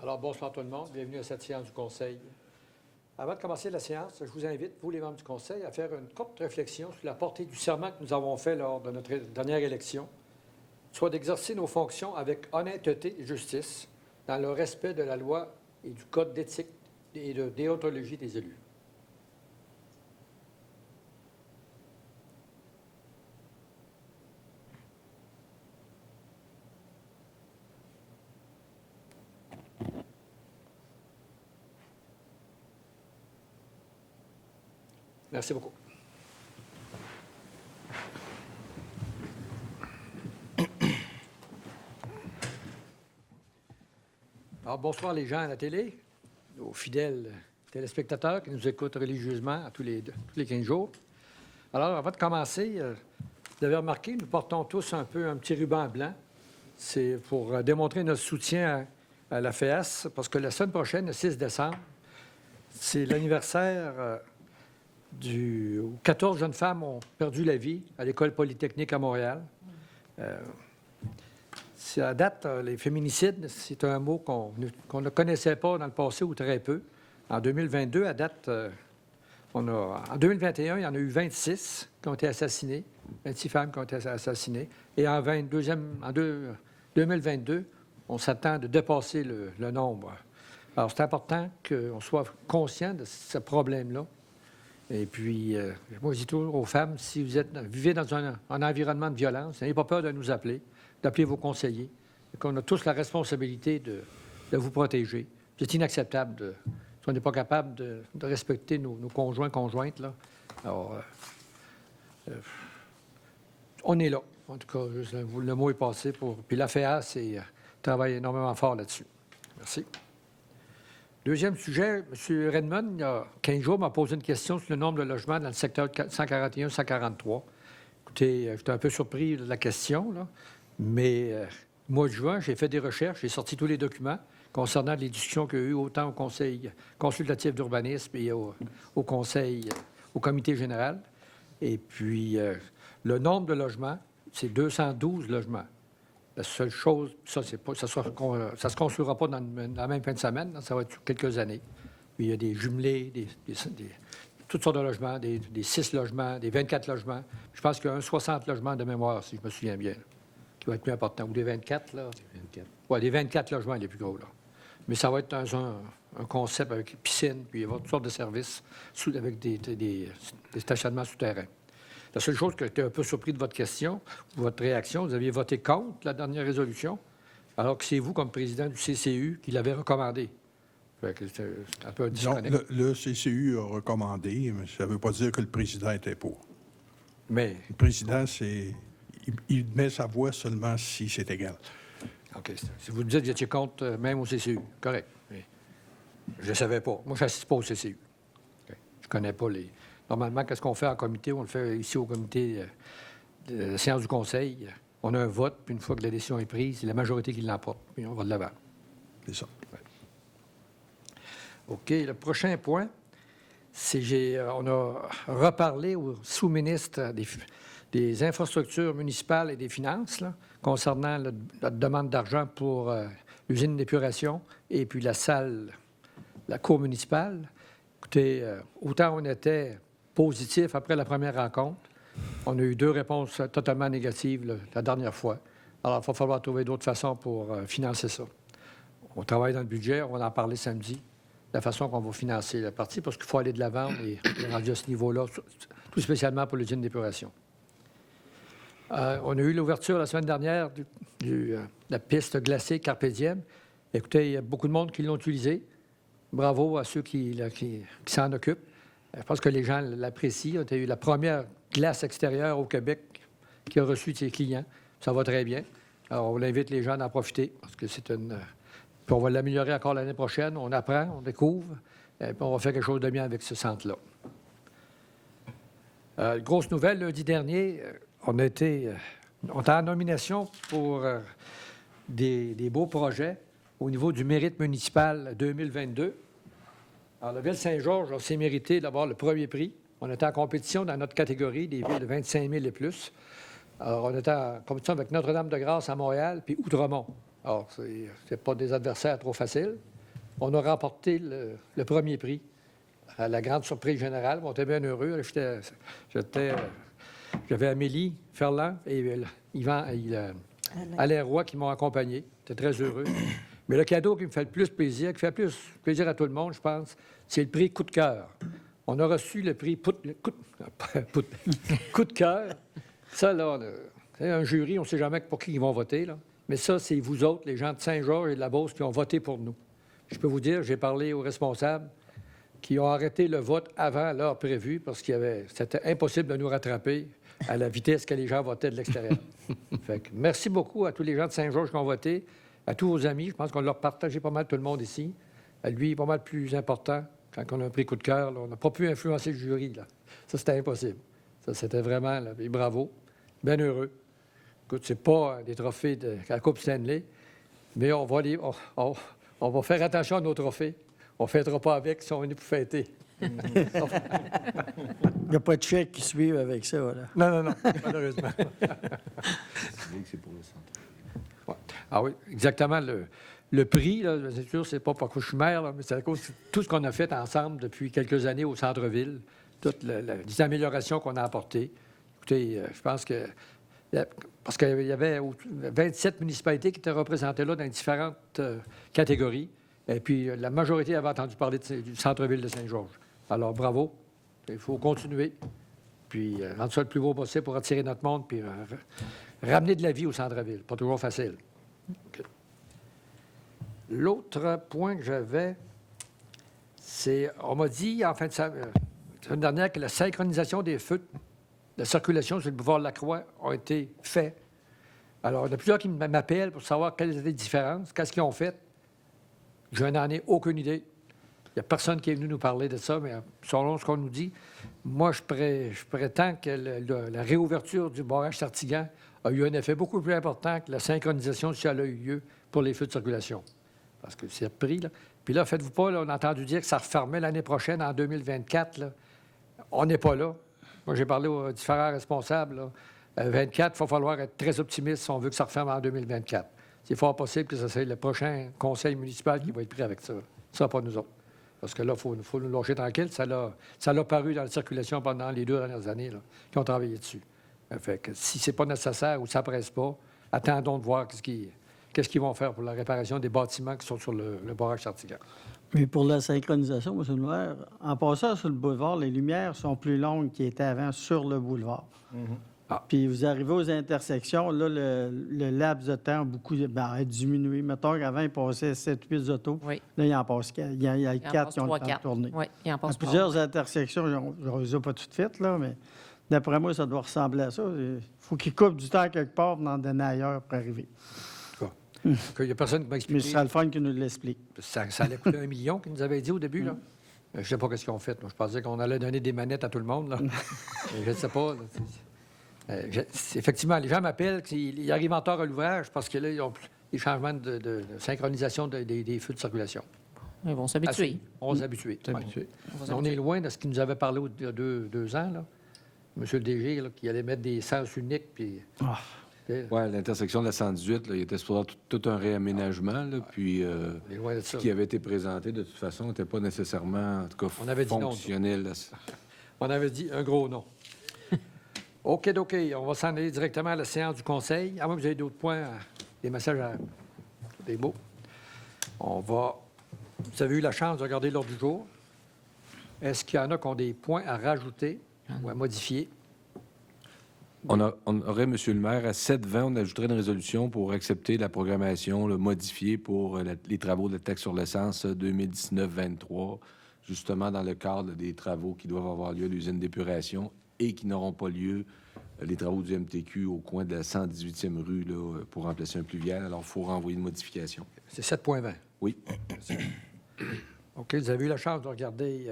Alors, bonsoir tout le monde. Bienvenue à cette séance du Conseil. Avant de commencer la séance, je vous invite, vous les membres du Conseil, à faire une courte réflexion sur la portée du serment que nous avons fait lors de notre dernière élection, soit d'exercer nos fonctions avec honnêteté et justice, dans le respect de la loi et du code d'éthique et de déontologie des élus. Merci beaucoup. Alors, bonsoir les gens à la télé, aux fidèles téléspectateurs qui nous écoutent religieusement tous les 15 jours. Alors, avant de commencer, vous avez remarqué, nous portons tous un petit ruban blanc. C'est pour démontrer notre soutien à la FEAS, parce que la semaine prochaine, le 6 décembre, c'est l'anniversaire où 14 jeunes femmes ont perdu la vie à l'École polytechnique à Montréal. À date, les féminicides, c'est un mot qu'on ne connaissait pas dans le passé ou très peu. En 2022, à date, en 2021, il y en a eu 26 qui ont été assassinées, 26 femmes qui ont été assassinées. Et en 2022, on s'attend de dépasser le nombre. Alors, c'est important qu'on soit conscient de ce problème-là. Et puis, moi, je dis toujours aux femmes, si vous vivez dans un environnement de violence, n'ayez pas peur de nous appeler, d'appeler vos conseillers, et qu'on a tous la responsabilité de vous protéger. C'est inacceptable si on n'est pas capable de respecter nos conjoints, conjointes, là. Alors, on est là. En tout cas, le mot est passé pour... Puis la FEAS travaille énormément fort là-dessus. Merci. Deuxième sujet, M. Redmond, il y a 15 jours, m'a posé une question sur le nombre de logements dans le secteur 141-143. Écoutez, j'étais un peu surpris de la question, là, mais au mois de juin, j'ai fait des recherches, j'ai sorti tous les documents concernant les discussions qu'il y a eu autant au Conseil consultatif d'urbanisme et au comité général. Et puis, le nombre de logements, c'est 212 logements. La seule chose, ça se construira pas dans la même fin de semaine, ça va être sur quelques années. Puis il y a des jumelés, toutes sortes de logements, des 6 logements, des 24 logements. Je pense qu'il y a un 60 logements de mémoire, si je me souviens bien, qui va être plus important. Ou des 24, là. Oui, des 24 logements, les plus gros, là. Mais ça va être dans un concept avec piscine, puis il y avoir toutes sortes de services avec des stationnements souterrains. La seule chose que j'étais un peu surpris de votre question, votre réaction, vous aviez voté contre la dernière résolution, alors que c'est vous, comme président du CCU, qui l'avez recommandé. C'est un peu disconnect. Non, le CCU a recommandé, mais ça ne veut pas dire que le président était pour. Mais... Le président, il met sa voix seulement si c'est égal. OK. Si vous me dites que vous étiez contre, même au CCU, correct. Mais je ne savais pas. Moi, je n'assiste pas au CCU. Okay. Je ne connais pas les... Normalement, qu'est-ce qu'on fait en comité? On le fait ici au comité de la séance du Conseil. On a un vote, puis une fois que la décision est prise, c'est la majorité qui l'emporte, puis on va de l'avant. C'est ça. Ouais. OK. Le prochain point, c'est on a reparlé au sous-ministre des Infrastructures municipales et des Finances, là, concernant la demande d'argent pour l'usine d'épuration et puis la salle, la cour municipale. Écoutez, autant on était positif après la première rencontre. On a eu 2 réponses totalement négatives la dernière fois. Alors, il va falloir trouver d'autres façons pour financer ça. On travaille dans le budget, on va en parler samedi, de la façon qu'on va financer la partie, parce qu'il faut aller de l'avant et rendu à ce niveau-là, tout spécialement pour l'usine d'épuration. On a eu l'ouverture la semaine dernière de la piste glacée Carpe Diem. Écoutez, il y a beaucoup de monde qui l'ont utilisée. Bravo à ceux qui s'en occupent. Je pense que les gens l'apprécient. On a eu la première glace extérieure au Québec qui a reçu de ses clients. Ça va très bien. Alors, on invite les gens à en profiter parce que c'est une... Puis on va l'améliorer encore l'année prochaine. On apprend, on découvre, et puis on va faire quelque chose de bien avec ce centre-là. Grosse nouvelle, lundi dernier, on était en nomination pour des beaux projets au niveau du mérite municipal 2022. Alors, la Ville-Saint-Georges s'est mérité d'avoir le premier prix. On était en compétition dans notre catégorie, des villes de 25 000 et plus. Alors, on était en compétition avec Notre-Dame-de-Grâce à Montréal, puis Outremont. Alors, c'est pas des adversaires trop faciles. On a remporté le premier prix à la grande surprise générale. On était bien heureux. J'avais Amélie Ferland et Alain Roy qui m'ont accompagné. J'étais très heureux. Mais le cadeau qui me fait le plus plaisir, qui fait plus plaisir à tout le monde, je pense, c'est le prix Coup de cœur. On a reçu le prix Coup de cœur. Ça, là, c'est un jury, on ne sait jamais pour qui ils vont voter, là. Mais ça, c'est vous autres, les gens de Saint-Georges et de la Beauce, qui ont voté pour nous. Je peux vous dire, j'ai parlé aux responsables qui ont arrêté le vote avant l'heure prévue parce que c'était impossible de nous rattraper à la vitesse que les gens votaient de l'extérieur. Fait que merci beaucoup à tous les gens de Saint-Georges qui ont voté, à tous vos amis. Je pense qu'on leur partagé pas mal tout le monde ici. À lui, pas mal plus important. Quand on a un prix coup de cœur, là, on n'a pas pu influencer le jury. Là. Ça, c'était impossible. Ça, c'était vraiment... Là, et bravo. Bien heureux. Écoute, c'est pas des trophées de la Coupe Stanley, mais on va faire attention à nos trophées. On ne fêtera pas avec si on est venu pour fêter. Il n'y a pas de chèque qui suivent avec ça, voilà. Non, malheureusement. C'est pour le centre. Ouais. Ah oui, exactement. Le prix, là, c'est sûr, c'est pas parce que je suis maire, là, mais c'est à cause de tout ce qu'on a fait ensemble depuis quelques années au centre-ville, toutes les améliorations qu'on a apportées. Écoutez, je pense que... Parce qu'il y avait 27 municipalités qui étaient représentées là dans différentes catégories. Et puis, la majorité avait entendu parler du centre-ville de Saint-Georges. Alors, bravo. Il faut continuer. Puis, rendre ça le plus beau possible pour attirer notre monde, puis ramener de la vie au centre-ville. Pas toujours facile. Okay. L'autre point que j'avais, c'est... On m'a dit, en fin de semaine dernière, que la synchronisation des feux de circulation sur le boulevard Lacroix a été faite. Alors, il y en a plusieurs qui m'appellent pour savoir quelles étaient les différences, qu'est-ce qu'ils ont fait. Je n'en ai aucune idée. Il n'y a personne qui est venu nous parler de ça, mais selon ce qu'on nous dit, moi, je prétends que la réouverture du barrage Sartigan a eu un effet beaucoup plus important que la synchronisation si elle a eu lieu pour les feux de circulation. Parce que c'est repris, là. Puis là, faites-vous pas, là, on a entendu dire que ça refermait l'année prochaine, en 2024. Là. On n'est pas là. Moi, j'ai parlé aux différents responsables. Là. 24, il va falloir être très optimiste si on veut que ça referme en 2024. C'est fort possible que ce soit le prochain conseil municipal qui va être pris avec ça. Ça, pas nous autres. Parce que là, il faut nous lâcher tranquille. Ça l'a paru dans la circulation pendant les 2 dernières années, là, qui ont travaillé dessus. Fait que si c'est pas nécessaire ou ça ne presse pas, attendons de voir qu'est-ce qu'ils vont faire pour la réparation des bâtiments qui sont sur le barrage Sartigan. Mais pour la synchronisation, M. le maire, en passant sur le boulevard, les lumières sont plus longues qu'ils étaient avant sur le boulevard. Ah. Puis vous arrivez aux intersections, là, le laps de temps a diminué. Mettons qu'avant, il passait 7-8 autos. Oui. Là, il en passe 4. Il y a 4 qui ont le temps de tourner. Oui, il en passe À plusieurs intersections, je ne les ai pas toutes faites, là, mais d'après moi, ça doit ressembler à ça. Il faut qu'ils coupent du temps quelque part pour en donner ailleurs pour arriver. Il n'y a personne qui m'a Mais expliqué. ce sera le fun qui nous l'explique. Ça allait coûter 1 million qu'ils nous avaient dit au début. Là. Je ne sais pas ce qu'ils ont fait. Moi, je pensais qu'on allait donner des manettes à tout le monde. Là. Je ne sais pas. Là, effectivement, les gens m'appellent, ils arrivent en tard à l'ouvrage parce que là, ils ont des changements de synchronisation des feux de circulation. Ils vont s'habituer. On va s'habituer. On est loin de ce qu'il nous avait parlé il y a 2 ans. Là. Monsieur le DG, là, qui allait mettre des sens uniques. Puis, Oui, l'intersection de la 118, là, il était sur tout un réaménagement, là, puis on est loin de ce ça. qui avait été présenté, de toute façon, n'était pas nécessairement, en tout cas, On avait dit non, fonctionnel. Là. On avait dit un gros non. OK. On va s'en aller directement à la séance du Conseil. À moins que vous ayez d'autres points, des messages à... des mots. Vous avez eu la chance de regarder l'ordre du jour. Est-ce qu'il y en a qui ont des points à rajouter ou à modifier? On aurait, M. le maire, à 7-20, on ajouterait une résolution pour accepter la programmation modifiée pour les travaux de la taxe sur l'essence 2019-23, justement dans le cadre des travaux qui doivent avoir lieu à l'usine d'épuration et qui n'auront pas lieu, les travaux du MTQ au coin de la 118e rue là, pour remplacer un pluvial. Alors, il faut renvoyer une modification. C'est 7,20. Oui. OK. Vous avez eu la chance de regarder...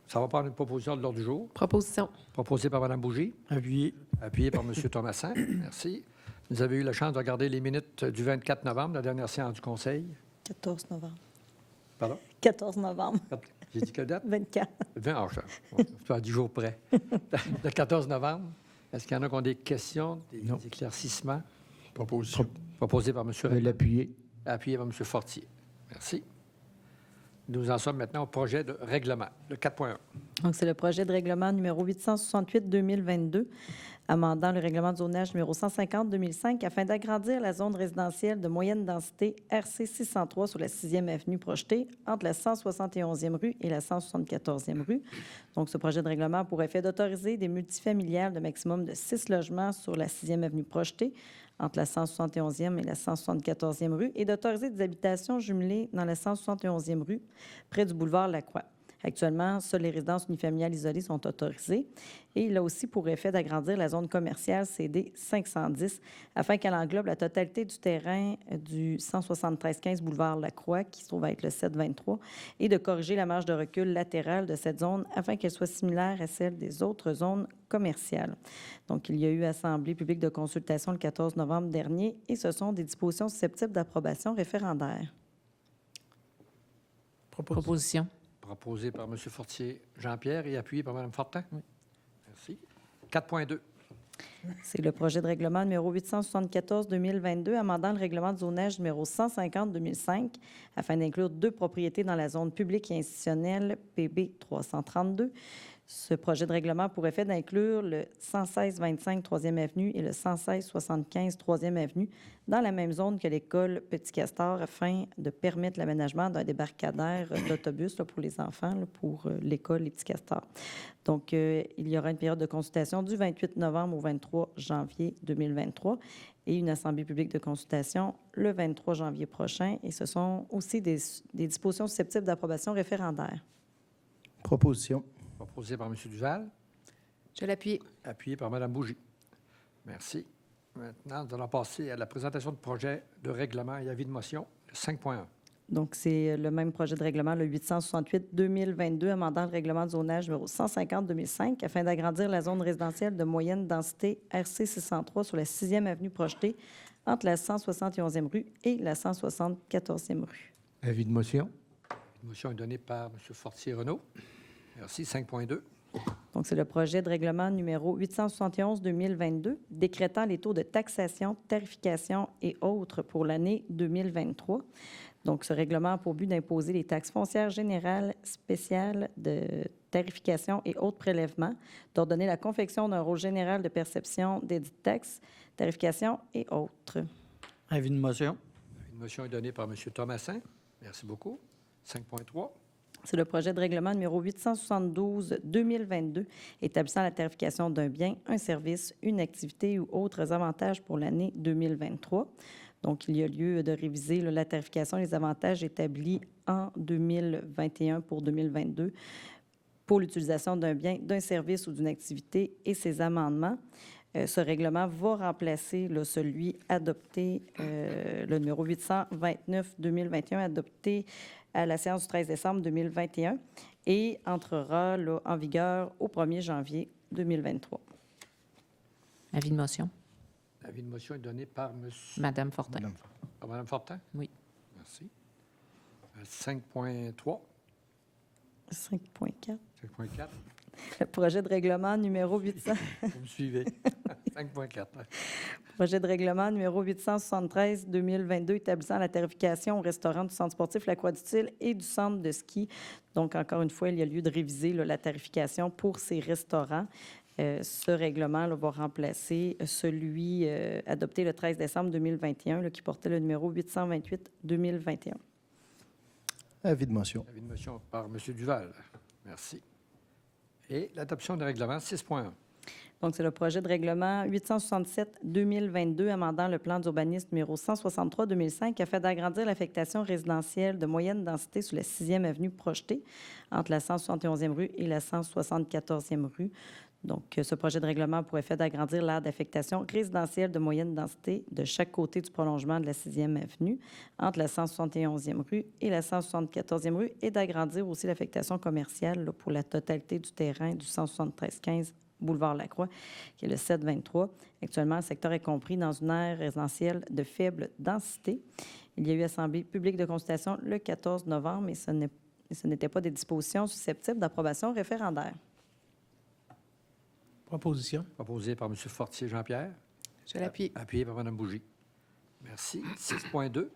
ça va prendre une proposition de l'ordre du jour. Proposition. Proposée par Mme Bougie. Appuyé. Appuyée par M. Thomasin. Merci. Vous avez eu la chance de regarder les minutes du 24 novembre, la dernière séance du Conseil. 14 novembre. Pardon? 14 novembre. J'ai dit quelle date? 24. 20, c'est à 10 jours près. Le 14 novembre. Est-ce qu'il y en a qui ont des questions, des éclaircissements? Proposition. Proposé par M. Redmond. L'appuyer. Appuyé par M. Fortier. Merci. Nous en sommes maintenant au projet de règlement, le 4.1. Donc, c'est le projet de règlement numéro 868-2022, amendant le règlement de zonage numéro 150-2005 afin d'agrandir la zone résidentielle de moyenne densité RC 603 sur la 6e avenue projetée entre la 171e rue et la 174e rue. Donc, ce projet de règlement a pour effet d'autoriser des multifamiliales de maximum de 6 logements sur la 6e avenue projetée entre la 171e et la 174e rue et d'autoriser des habitations jumelées dans la 171e rue près du boulevard Lacroix. Actuellement, seules les résidences unifamiliales isolées sont autorisées. Et il a aussi pour effet d'agrandir la zone commerciale CD 510 afin qu'elle englobe la totalité du terrain du 173-15 boulevard Lacroix, qui se trouve à être le 723, et de corriger la marge de recul latérale de cette zone afin qu'elle soit similaire à celle des autres zones commerciales. Donc, il y a eu assemblée publique de consultation le 14 novembre dernier et ce sont des dispositions susceptibles d'approbation référendaire. Proposition. Proposé par M. Fortier Jean-Pierre et appuyé par Mme Fortin. Oui. Merci. 4.2. C'est le projet de règlement numéro 874-2022, amendant le règlement de zonage numéro 150-2005 afin d'inclure 2 propriétés dans la zone publique et institutionnelle PB 332. Ce projet de règlement a pour effet d'inclure le 116-25 3e Avenue et le 116-75 3e Avenue dans la même zone que l'école Petit Castor afin de permettre l'aménagement d'un débarcadère d'autobus pour les enfants, pour l'école Les Petits Castors. Donc, il y aura une période de consultation du 28 novembre au 23 janvier 2023 et une assemblée publique de consultation le 23 janvier prochain. Et ce sont aussi des dispositions susceptibles d'approbation référendaire. Proposition. Proposé par M. Duval, Je l'appuie. appuyé par Mme Bougie. Merci. Maintenant, nous allons passer à la présentation de projet de règlement et avis de motion, le 5.1. Donc, c'est le même projet de règlement, le 868-2022, amendant le règlement de zonage numéro 150-2005 afin d'agrandir la zone résidentielle de moyenne densité RC 603 sur la 6e avenue projetée entre la 171e rue et la 174e rue. Avis de motion. La motion est donnée par M. Fortier-Renaud. Merci. 5.2. Donc, c'est le projet de règlement numéro 871-2022, décrétant les taux de taxation, tarification et autres pour l'année 2023. Donc, ce règlement a pour but d'imposer les taxes foncières générales, spéciales de tarification et autres prélèvements, d'ordonner la confection d'un rôle général de perception des dites taxes, tarification et autres. Avis de motion. Une motion est donnée par M. Thomasin. Merci beaucoup. 5.3. C'est le projet de règlement numéro 872-2022, établissant la tarification d'un bien, un service, une activité ou autres avantages pour l'année 2023. Donc, il y a lieu de réviser la tarification et les avantages établis en 2021 pour 2022 pour l'utilisation d'un bien, d'un service ou d'une activité et ses amendements. Ce règlement va remplacer celui adopté, le numéro 829-2021, adopté à la séance du 13 décembre 2021 et entrera en vigueur au 1er janvier 2023. Avis de motion. L'avis de motion est donné par M. Madame Fortin. Par Mme Fortin. Oui. Merci. 5.3. 5.4. 5.4. Le projet de règlement numéro 800. Vous me suivez. 5.4. Projet de règlement numéro 873-2022 établissant la tarification au restaurant du centre sportif La Croix du Til et du centre de ski. Donc, encore une fois, il y a lieu de réviser la tarification pour ces restaurants. Ce règlement va remplacer celui adopté le 13 décembre 2021 qui portait le numéro 828-2021. Avis de motion. Avis de motion par M. Duval. Merci. Et l'adoption du règlement 6.1. Donc, c'est le projet de règlement 867-2022 amendant le plan d'urbanisme numéro 163-2005 afin d'agrandir l'affectation résidentielle de moyenne densité sur la 6e avenue projetée entre la 171e rue et la 174e rue. Donc, ce projet de règlement a pour effet d'agrandir l'aire d'affectation résidentielle de moyenne densité de chaque côté du prolongement de la 6e avenue entre la 171e rue et la 174e rue et d'agrandir aussi l'affectation commerciale pour la totalité du terrain du 173-15 boulevard Lacroix, qui est le 723. Actuellement, le secteur est compris dans une aire résidentielle de faible densité. Il y a eu assemblée publique de consultation le 14 novembre, mais ce n'était pas des dispositions susceptibles d'approbation référendaire. Proposition. Proposé par M. Fortier Jean-Pierre. Je l'appuie. Appuyé par Mme Bougie. Merci. 6.2.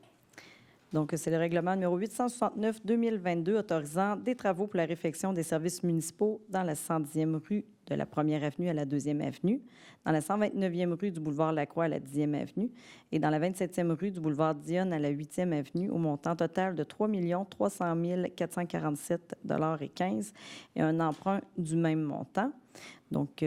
Donc, c'est le règlement numéro 869-2022 autorisant des travaux pour la réfection des services municipaux dans la 110e rue de la 1e avenue à la 2e avenue, dans la 129e rue du boulevard Lacroix à la 10e avenue et dans la 27e rue du boulevard Dionne à la 8e avenue au montant total de 3 300 447,15 $ et un emprunt du même montant. Donc,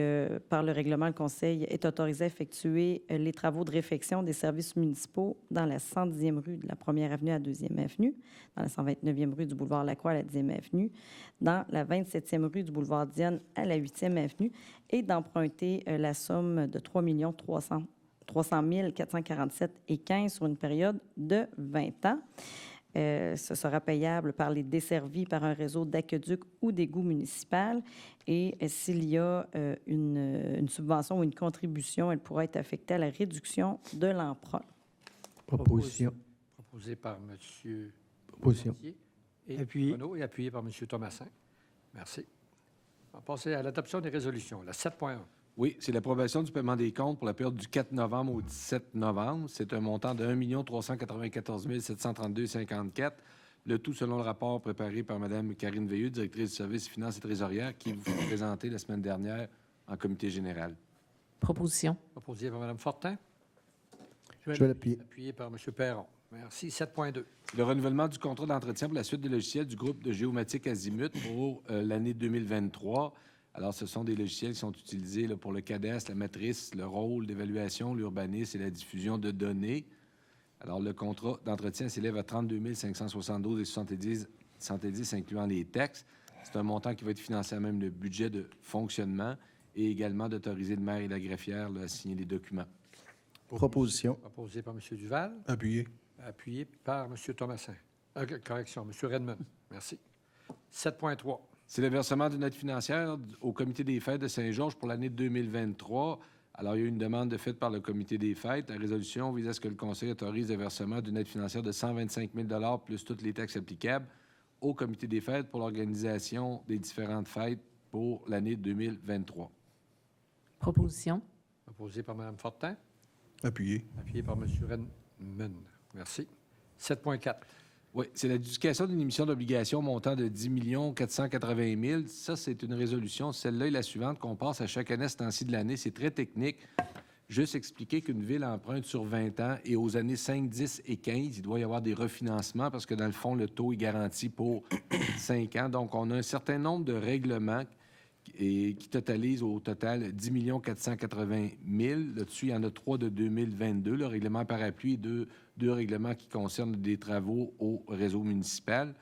par le règlement, le Conseil est autorisé à effectuer les travaux de réfection des services municipaux dans la 110e rue de la 1e avenue à la 2e avenue, dans la 129e rue du boulevard Lacroix à la 10e avenue, dans la 27e rue du boulevard Dionne à la 8e avenue et d'emprunter la somme de 3 300 447,15 sur une période de 20 ans. Ce sera payable par les desservis par un réseau d'aqueduc ou d'égouts municipal. Et s'il y a une subvention ou une contribution, elle pourra être affectée à la réduction de l'emprunt. Proposition. Proposé par M. Proposition. Et Appuyé. Renaud et appuyé par M. Thomasin. Merci. On va passer à l'adoption des résolutions. La 7.1. Oui, c'est l'approbation du paiement des comptes pour la période du 4 novembre au 17 novembre. C'est un montant de 1 394 732,54 $. Le tout selon le rapport préparé par Mme Karine Veilleux, directrice du service finances et trésorière, qui vous fut présenté la semaine dernière en comité général. Proposition. Proposé par Mme Fortin. Je vais l'appuyer. Appuyé par M. Perron. Merci. 7.2. Le renouvellement du contrat d'entretien pour la suite des logiciels du groupe de géomatique Azimut pour l'année 2023. Alors, ce sont des logiciels qui sont utilisés là, pour le cadastre, la matrice, le rôle d'évaluation, l'urbanisme et la diffusion de données. Alors, le contrat d'entretien s'élève à 32 572,70 $, incluant les taxes. C'est un montant qui va être financé à même le budget de fonctionnement et également d'autoriser le maire et la greffière là, à signer les documents. Proposition. Proposé par M. Duval. Appuyé. Appuyé par M. Thomasin. Correction, M. Redmond. Merci. 7.3. C'est le versement d'une aide financière au Comité des fêtes de Saint-Georges pour l'année 2023. Alors, il y a eu une demande faite par le Comité des fêtes. La résolution vise à ce que le Conseil autorise le versement d'une aide financière de 125 000 $ plus toutes les taxes applicables au Comité des fêtes pour l'organisation des différentes fêtes pour l'année 2023. Proposition. Proposé par Mme Fortin. Appuyé. Appuyé par M. Redmond. Merci. 7.4. Oui, c'est l'adjudication d'une émission d'obligation montant de 10 480 000 $. Ça, c'est une résolution. Celle-là est la suivante qu'on passe à chaque année à ce temps-ci de l'année. C'est très technique. Juste expliquer qu'une ville emprunte sur 20 ans et aux années 5, 10 et 15, il doit y avoir des refinancements parce que, dans le fond, le taux est garanti pour 5 ans. Donc, on a un certain nombre de règlements et qui totalisent au total 10 480 000 $. Là-dessus, il y en a 3 de 2022, le règlement parapluie et deux règlements qui concernent des travaux au réseau municipal.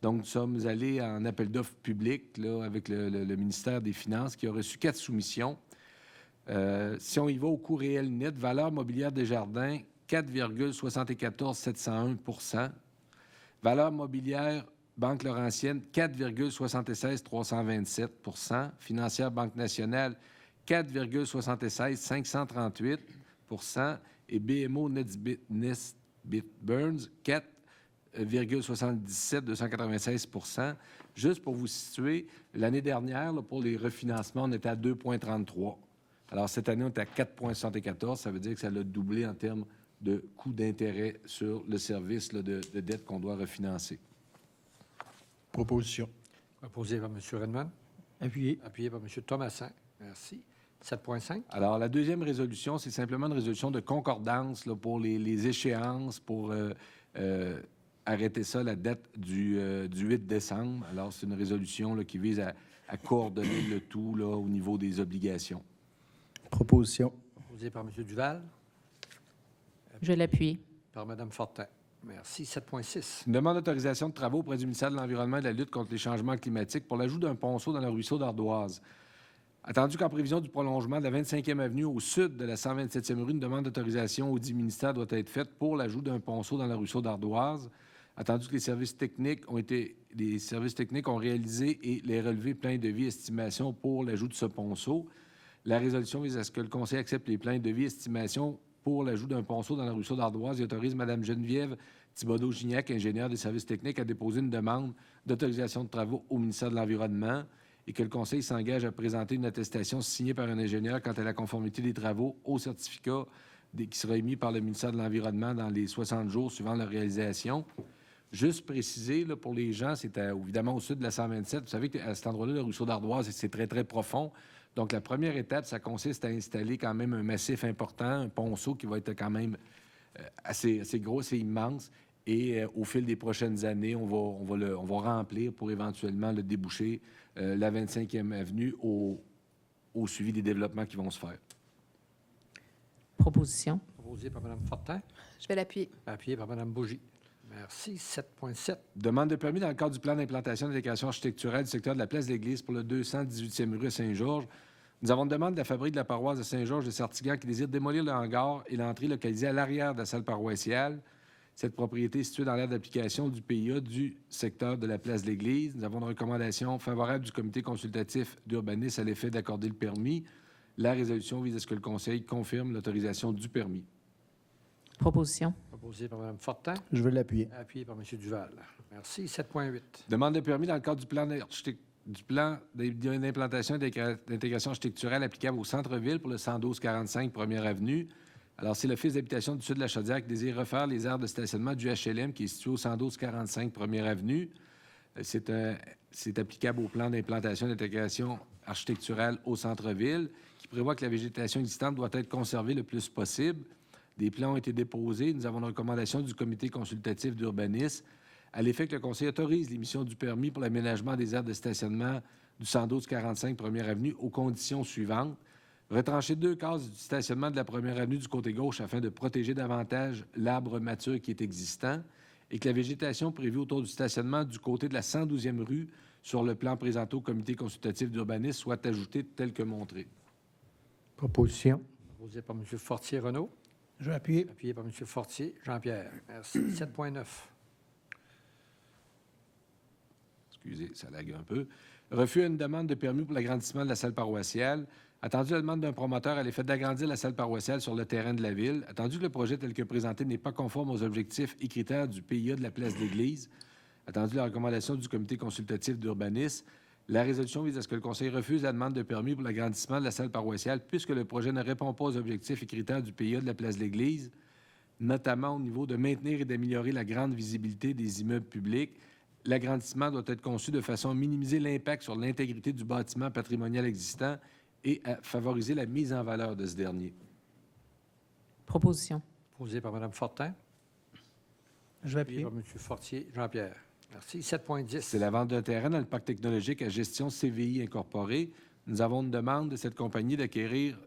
Donc, nous sommes allés en appel d'offres public là, avec le ministère des Finances qui a reçu 4 soumissions. Si on y va au coût réel net, valeur mobilière des jardins, 4,74 701 %. Valeur mobilière Banque Laurentienne, 4,76 327 %. Financière Banque nationale, 4,76 538 %. Et BMO Nesbitt Burns, 4,77 296 %. Juste pour vous situer, l'année dernière, là, pour les refinancements, on était à 2,33. Alors, cette année, on est à 4,74. Ça veut dire que ça l'a doublé en termes de coût d'intérêt sur le service là, de dette qu'on doit refinancer. Proposition. Proposé par M. Redmond. Appuyé. Appuyé par M. Thomasin. Merci. 7.5. Alors, la deuxième résolution, c'est simplement une résolution de concordance là, pour les échéances, pour arrêter ça, la date du 8 décembre. Alors, c'est une résolution là, qui vise à coordonner le tout là, au niveau des obligations. Proposition. Proposé par M. Duval. Je l'appuie. Par Mme Fortin. Merci. 7.6. Une demande d'autorisation de travaux auprès du ministère de l'Environnement et de la lutte contre les changements climatiques pour l'ajout d'un ponceau dans le ruisseau d'Ardoise. Attendu qu'en prévision du prolongement de la 25e avenue au sud de la 127e rue, une demande d'autorisation au dit ministère doit être faite pour l'ajout d'un ponceau dans le ruisseau d'Ardoise. Attendu que les services techniques ont réalisé et les relevés pleins de vie estimation pour l'ajout de ce ponceau. La résolution vise à ce que le Conseil accepte les pleins de vie estimation pour l'ajout d'un ponceau dans le ruisseau d'Ardoise et autorise Mme Geneviève Thibodeau-Gignac, ingénieure des services techniques, à déposer une demande d'autorisation de travaux au ministère de l'Environnement et que le Conseil s'engage à présenter une attestation signée par un ingénieur quant à la conformité des travaux au certificat qui sera émis par le ministère de l'Environnement dans les 60 jours suivant leur réalisation. Juste préciser, là, pour les gens, c'est évidemment au sud de la 127. Vous savez qu'à cet endroit-là, le ruisseau d'Ardoise, c'est très, très profond. Donc, la première étape, ça consiste à installer quand même un massif important, un ponceau qui va être quand même assez gros, assez immense. Et au fil des prochaines années, on va remplir pour éventuellement le déboucher la 25e avenue au suivi des développements qui vont se faire. Proposition. Proposé par Mme Fortin, Je vais l'appuyer. appuyé par Mme Bougie. Merci. 7.7. Demande de permis dans le cadre du plan d'implantation de décoration architecturale du secteur de la place de l'Église pour le 218e rue à Saint-Georges. Nous avons une demande de la fabrique de la paroisse de Saint-Georges de Sartigan qui désire démolir le hangar et l'entrée localisée à l'arrière de la salle paroissiale. Cette propriété est située dans l'aire d'application du PIA du secteur de la place de l'Église. Nous avons une recommandation favorable du comité consultatif d'urbanisme à l'effet d'accorder le permis. La résolution vise à ce que le Conseil confirme l'autorisation du permis. Proposition. Proposé par Mme Fortin, Je veux l'appuyer. appuyé par M. Duval. Merci. 7.8. Demande de permis dans le cadre du plan d'implantation et d'intégration architecturale applicable au centre-ville pour le 112-45 Première Avenue. Alors, c'est l'Office d'habitation du sud de la Chaudière qui désire refaire les aires de stationnement du HLM qui est situé au 112-45 Première Avenue. C'est applicable au plan d'implantation et d'intégration architecturale au centre-ville qui prévoit que la végétation existante doit être conservée le plus possible. Des plans ont été déposés. Nous avons une recommandation du comité consultatif d'urbanisme à l'effet que le Conseil autorise l'émission du permis pour l'aménagement des aires de stationnement du 112-45 Première Avenue aux conditions suivantes. Retrancher 2 cases du stationnement de la Première Avenue du côté gauche afin de protéger davantage l'arbre mature qui est existant et que la végétation prévue autour du stationnement du côté de la 112e rue sur le plan présenté au comité consultatif d'urbanisme soit ajoutée tel que montré. Proposition. Proposé par M. Fortier-Renaud, Je vais appuyer. appuyé par M. Fortier. Jean-Pierre. Merci. 7.9. Excusez, ça lague un peu. Refus à une demande de permis pour l'agrandissement de la salle paroissiale. Attendu la demande d'un promoteur à l'effet d'agrandir la salle paroissiale sur le terrain de la ville. Attendu que le projet tel que présenté n'est pas conforme aux objectifs et critères du PIA de la place de l'Église. Attendu la recommandation du comité consultatif d'urbanisme. La résolution vise à ce que le Conseil refuse la demande de permis pour l'agrandissement de la salle paroissiale puisque le projet ne répond pas aux objectifs et critères du PIA de la place de l'Église, notamment au niveau de maintenir et d'améliorer la grande visibilité des immeubles publics. L'agrandissement doit être conçu de façon à minimiser l'impact sur l'intégrité du bâtiment patrimonial existant et à favoriser la mise en valeur de ce dernier. Proposition. Proposé par Mme Fortin, Je vais appuyé appuyer. par M. Fortier. Jean-Pierre. Merci. 7.10. C'est la vente d'un terrain dans le parc technologique à gestion CVI incorporée. Nous avons une demande de cette compagnie d'acquérir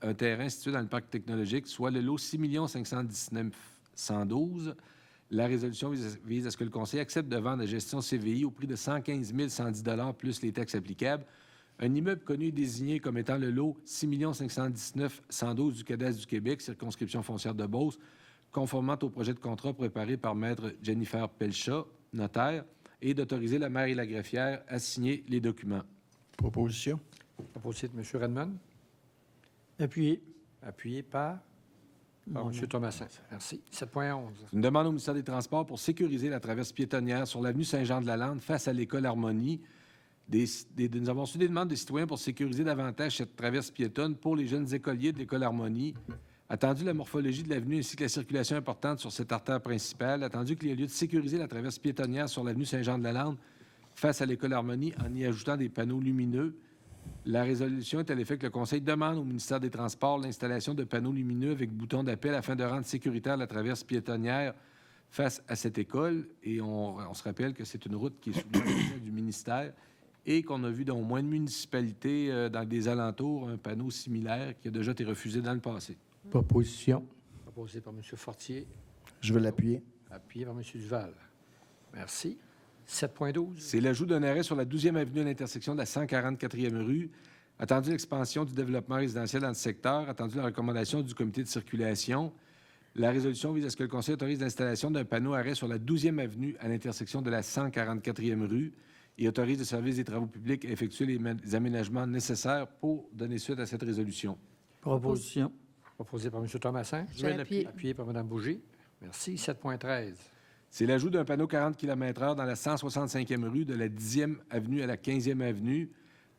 un terrain situé dans le parc technologique, soit le lot 6 519 112. La résolution vise à ce que le Conseil accepte de vendre à gestion CVI au prix de 115 110 $ plus les taxes applicables. Un immeuble connu et désigné comme étant le lot 6 519 112 du cadastre du Québec, circonscription foncière de Beauce, conformément au projet de contrat préparé par Maître Jennifer Pelchat, notaire, et d'autoriser la maire et la greffière à signer les documents. Proposition. Proposé de M. Redmond, Appuyé. appuyé par M. Thomasin. Merci. 7.11. Une demande au ministère des Transports pour sécuriser la traverse piétonnière sur l'avenue Saint-Jean-de-la-Lande face à l'école Harmonie. Nous avons reçu des demandes de citoyens pour sécuriser davantage cette traverse piétonne pour les jeunes écoliers de l'école Harmonie. Attendu la morphologie de l'avenue ainsi que la circulation importante sur cette artère principale, attendu qu'il y ait lieu de sécuriser la traverse piétonnière sur l'avenue Saint-Jean-de-la-Lande face à l'école Harmonie en y ajoutant des panneaux lumineux. La résolution est à l'effet que le Conseil demande au ministère des Transports l'installation de panneaux lumineux avec bouton d'appel afin de rendre sécuritaire la traverse piétonnière face à cette école. Et on se rappelle que c'est une route qui est sous le du ministère et qu'on a vu dans au moins une municipalité dans des alentours un panneau similaire qui a déjà été refusé dans le passé. Proposition. Proposé par M. Fortier, Je veux l'appuyer. appuyé par M. Duval. Merci. 7.12. C'est l'ajout d'un arrêt sur la 12e avenue à l'intersection de la 144e rue. Attendu l'expansion du développement résidentiel dans le secteur, attendu la recommandation du comité de circulation. La résolution vise à ce que le Conseil autorise l'installation d'un panneau arrêt sur la 12e avenue à l'intersection de la 144e rue et autorise le service des travaux publics à effectuer les aménagements nécessaires pour donner suite à cette résolution. Proposition. Proposé par M. Thomasin, Je vais l'appuyer. appuyé par Mme Bougie. Merci. 7.13. C'est l'ajout d'un panneau 40 km/h dans la 165e rue de la 10e avenue à la 15e avenue.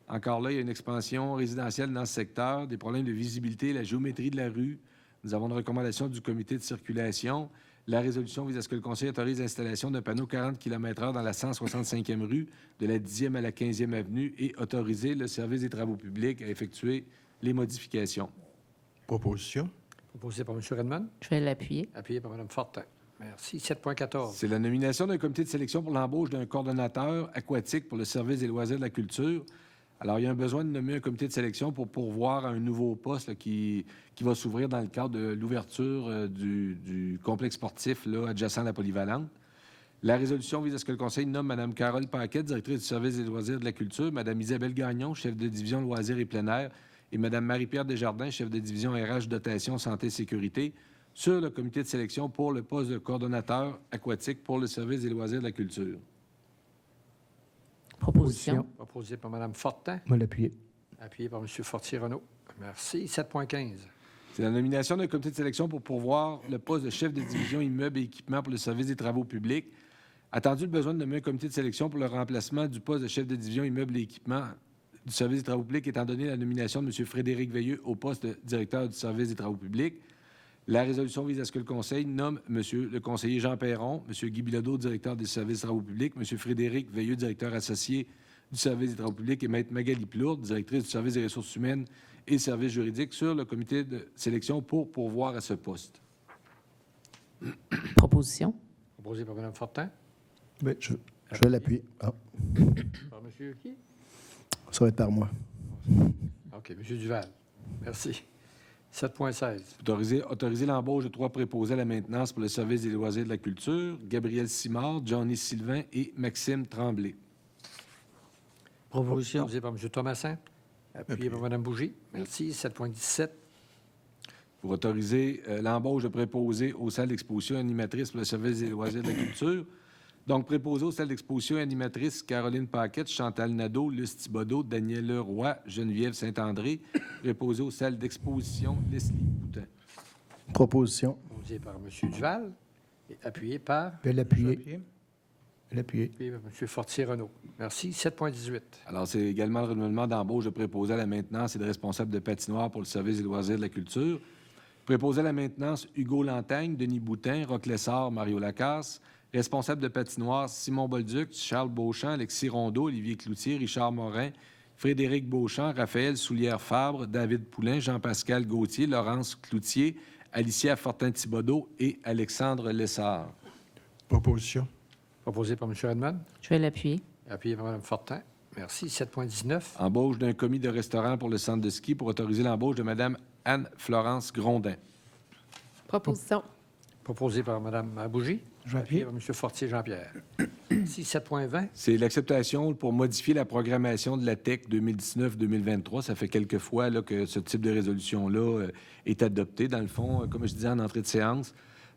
Encore là, il y a une expansion résidentielle dans ce secteur, des problèmes de visibilité, la géométrie de la rue, Nous avons une recommandation du comité de circulation. La résolution vise à ce que le Conseil autorise l'installation d'un panneau 40 km/h dans la 165e rue, de la 10e à la 15e avenue, et autoriser le service des travaux publics à effectuer les modifications. Proposition. Proposé par M. Redmond, Je vais l'appuyer. appuyé par Mme Fortin. Merci. 7.14. C'est la nomination d'un comité de sélection pour l'embauche d'un coordonnateur aquatique pour le service des loisirs de la culture. Alors, il y a un besoin de nommer un comité de sélection pour pourvoir à un nouveau poste là, qui va s'ouvrir dans le cadre de l'ouverture du complexe sportif là, adjacent à la polyvalente. La résolution vise à ce que le Conseil nomme Mme Carole Paquette, directrice du service des loisirs de la culture, Mme Isabelle Gagnon, chef de division loisirs et plein air, et Mme Marie-Pierre Desjardins, chef de division RH dotation santé et sécurité, sur le comité de sélection pour le poste de coordonnateur aquatique pour le service des loisirs de la culture. Proposition. Proposé par Mme Fortin, Je vais l'appuyer. appuyé par M. Fortier-Renaud. Merci. 7.15. C'est la nomination d'un comité de sélection pour pourvoir le poste de chef de division immeubles et équipements pour le service des travaux publics. Attendu le besoin de nommer un comité de sélection pour le remplacement du poste de chef de division immeubles et équipements du service des travaux publics, étant donné la nomination de M. Frédéric Veilleux au poste de directeur du service des travaux publics. La résolution vise à ce que le Conseil nomme M. le conseiller Jean Perron, M. Guy Bilodeau, directeur des services des travaux publics, M. Frédéric Veilleux, directeur associé du service des travaux publics, et Maître Magali Plourde, directrice du service des ressources humaines et services juridiques, sur le comité de sélection pour pourvoir à ce poste. Proposition. Proposé par Mme Fortin, Ben, je vais l'appuyer. Ah, par M. qui? ça va être par moi. OK, M. Duval. Merci. 7.16. Autoriser l'embauche de 3 préposés à la maintenance pour le service des loisirs de la culture, Gabriel Simard, Johnny Sylvain et Maxime Tremblay. Proposition. Proposé par M. Thomasin, appuyé par Mme Bougie. Merci. 7.17. Pour autoriser l'embauche de préposés aux salles d'exposition et animatrices pour le service des loisirs de la culture. Donc, préposés aux salles d'exposition et animatrices Caroline Paquette, Chantal Nadeau, Luce Thibodeau, Daniel Leroy, Geneviève Saint-André. Préposés aux salles d'exposition Leslie Boutin. Proposition. Proposé par M. Duval et appuyé par Je vais l'appuyer. Je vais l'appuyer. M. Fortier-Renaud. Merci. 7.18. Alors, c'est également le renouvellement d'embauche de préposés à la maintenance et de responsables de patinoire pour le service des loisirs de la culture. Préposés à la maintenance, Hugo Lantagne, Denis Boutin, Roch Lessard, Mario Lacasse. Responsable de patinoire, Simon Bolduc, Charles Beauchamp, Alexis Rondeau, Olivier Cloutier, Richard Morin, Frédéric Beauchamp, Raphaël Soulière-Fabre, David Poulain, Jean-Pascal Gauthier, Laurence Cloutier, Alicia Fortin-Thibodeau et Alexandre Lessard. Proposition. Proposé par M. Redmond, Je vais l'appuyer. appuyé par Mme Fortin. Merci. 7.19. Embauche d'un commis de restaurant pour le centre de ski pour autoriser l'embauche de Mme Anne-Florence Grondin. Proposition. Proposé par Mme Bougie, Je vais appuyé appuyer. par M. Fortier-Jean-Pierre. Merci. 7.20. C'est l'acceptation pour modifier la programmation de la TEC 2019-2023. Ça fait quelques fois là, que ce type de résolution-là est adopté. Dans le fond, comme je disais en entrée de séance,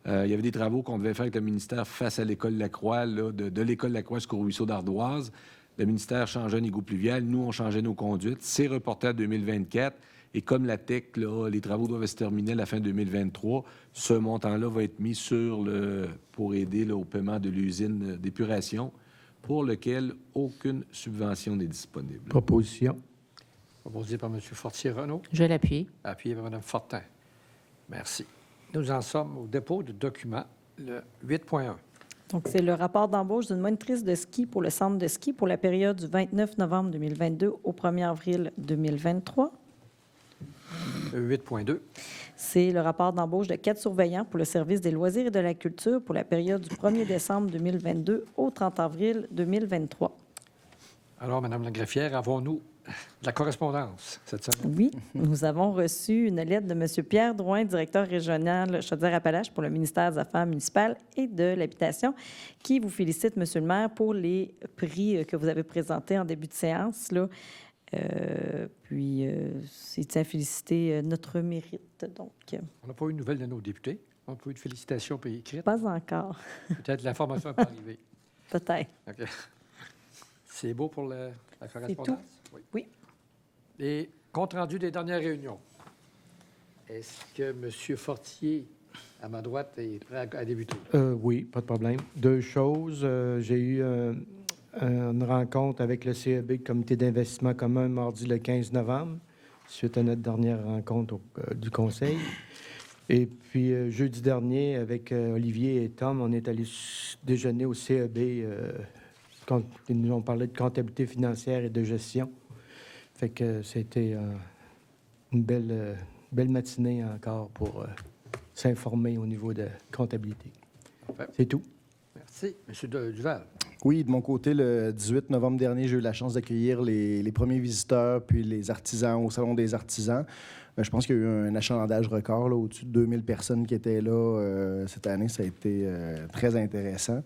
il y avait des travaux qu'on devait faire avec le ministère face à l'école Lacroix, là, de l'école Lacroix jusqu'au ruisseau d'Ardoise. Le ministère changeait un égout pluvial. Nous, on changeait nos conduites. C'est reporté à 2024. Et comme la TEC, là, les travaux doivent se terminer à la fin 2023, ce montant-là va être mis pour aider là, au paiement de l'usine d'épuration, pour lequel aucune subvention n'est disponible. Proposition. Proposé par M. Fortier-Renaud, Je vais l'appuyer. appuyé par Mme Fortin. Merci. Nous en sommes au dépôt de documents, le 8.1. Donc, c'est le rapport d'embauche d'une monitrice de ski pour le centre de ski pour la période du 29 novembre 2022 au 1er avril 2023. 8.2. C'est le rapport d'embauche de 4 surveillants pour le service des loisirs et de la culture pour la période du 1er décembre 2022 au 30 avril 2023. Alors, Mme la greffière, avons-nous de la correspondance cette semaine? Oui, nous avons reçu une lettre de M. Pierre Drouin, directeur régional Chaudière-Appalaches pour le ministère des Affaires municipales et de l'Habitation, qui vous félicite, M. le maire, pour les prix que vous avez présentés en début de séance, là. Il tient à féliciter notre mérite. Donc, On n'a pas eu de nouvelles de nos députés. On n'a pas eu de félicitations pays écrites. pas encore, Peut-être l'information n'est pas arrivée. peut-être. OK. C'est beau pour la correspondance? Oui. Et compte rendu des dernières réunions. Est-ce que M. Fortier, à ma droite, est prêt à débuter? Oui, pas de problème. 2 choses. J'ai eu une rencontre avec le CEB, le Comité d'investissement commun, mardi le 15 novembre, suite à notre dernière rencontre du Conseil. Et puis, jeudi dernier, avec Olivier et Tom, on est allé déjeuner au CEB. Ils nous ont parlé de comptabilité financière et de gestion. Fait que c'était une belle matinée encore pour s'informer au niveau de comptabilité. Parfait. C'est tout. Merci. Monsieur Duval. Oui, de mon côté, le 18 novembre dernier, j'ai eu la chance d'accueillir les premiers visiteurs puis les artisans au Salon des artisans. Je pense qu'il y a eu un achalandage record, là, au-dessus de 2000 personnes qui étaient là cette année. Ça a été très intéressant.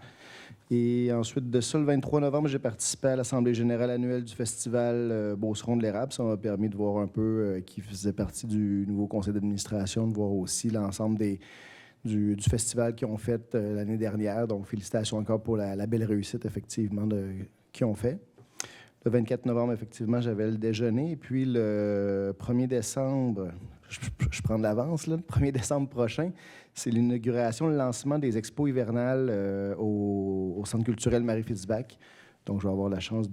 Et ensuite de ça, le 23 novembre, j'ai participé à l'Assemblée générale annuelle du festival Beauceron de l'érable. Ça m'a permis de voir un peu qui faisait partie du nouveau conseil d'administration, de voir aussi l'ensemble du festival qu'ils ont fait l'année dernière. Donc, félicitations encore pour la belle réussite, effectivement, qu'ils ont fait. Le 24 novembre, effectivement, j'avais le déjeuner. Et puis, le 1er décembre, je prends de l'avance, là, le 1er décembre prochain, c'est l'inauguration, le lancement des expos hivernales au Centre culturel Marie-Fitzbach. Donc, je vais avoir la chance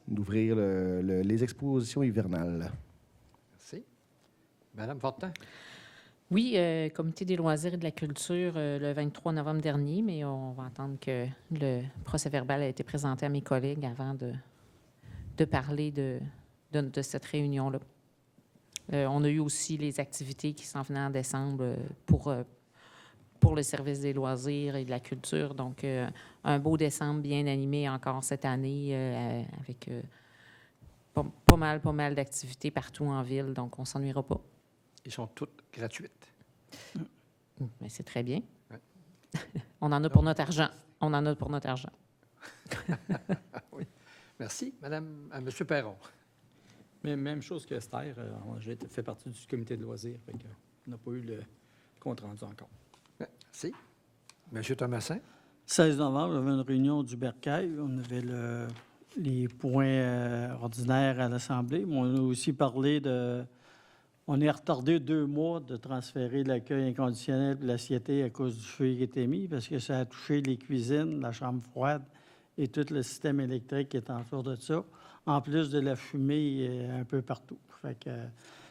d'ouvrir les expositions hivernales. Merci. Madame Fortin. Oui, Comité des loisirs et de la culture le 23 novembre dernier, mais on va entendre que le procès-verbal a été présenté à mes collègues avant de parler de cette réunion-là. On a eu aussi les activités qui s'en venaient en décembre pour le service des loisirs et de la culture. Donc, un beau décembre bien animé encore cette année avec pas mal d'activités partout en ville. Donc, on ne s'ennuiera pas. Ils sont toutes gratuites. Mais c'est très bien. Ouais. On en a pour notre argent. On en a pour notre argent. Oui. Merci. Monsieur Perron. Mais même chose que Esther, j'ai fait partie du comité de loisirs. On n'a pas eu le compte rendu encore. Merci. Monsieur Thomasin. 16 novembre, il y avait une réunion du Bercail. On avait les points ordinaires à l'Assemblée. Mais on a aussi parlé de... On est retardé 2 mois de transférer l'accueil inconditionnel et l'assiété à cause du feu qui a été mis, parce que ça a touché les cuisines, la chambre froide et tout le système électrique qui est autour de ça, en plus de la fumée un peu partout. Fait que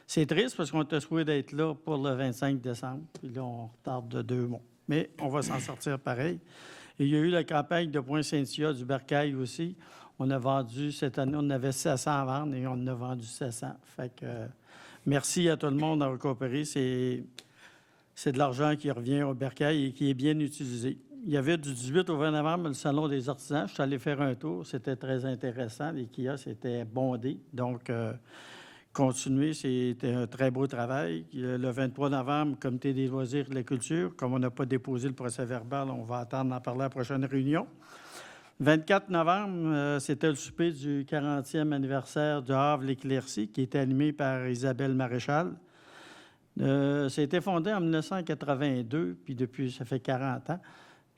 c'est triste parce qu'on était supposé d'être là pour le 25 décembre, puis là, on retarde de 2 mois. Mais on va s'en sortir pareil. Et il y a eu la campagne de Pointe-Saint-Sia du Bercail aussi. On a vendu, cette année, on avait 700 à vendre et on en a vendu 700. Fait que merci à tout le monde d'avoir coopéré. C'est de l'argent qui revient au Bercail et qui est bien utilisé. Il y avait du 18 au 20 novembre le Salon des artisans. Je suis allé faire un tour. C'était très intéressant. Les kiosques étaient bondés. Donc, continuer, c'était un très beau travail. Le 23 novembre, Comité des loisirs et de la culture. Comme on n'a pas déposé le procès-verbal, on va attendre d'en parler à la prochaine réunion. 24 novembre, c'était le souper du 40e anniversaire du Havre-l'Éclaircie, qui était animé par Isabelle Maréchal. Ça a été fondé en 1982, puis depuis, ça fait 40 ans.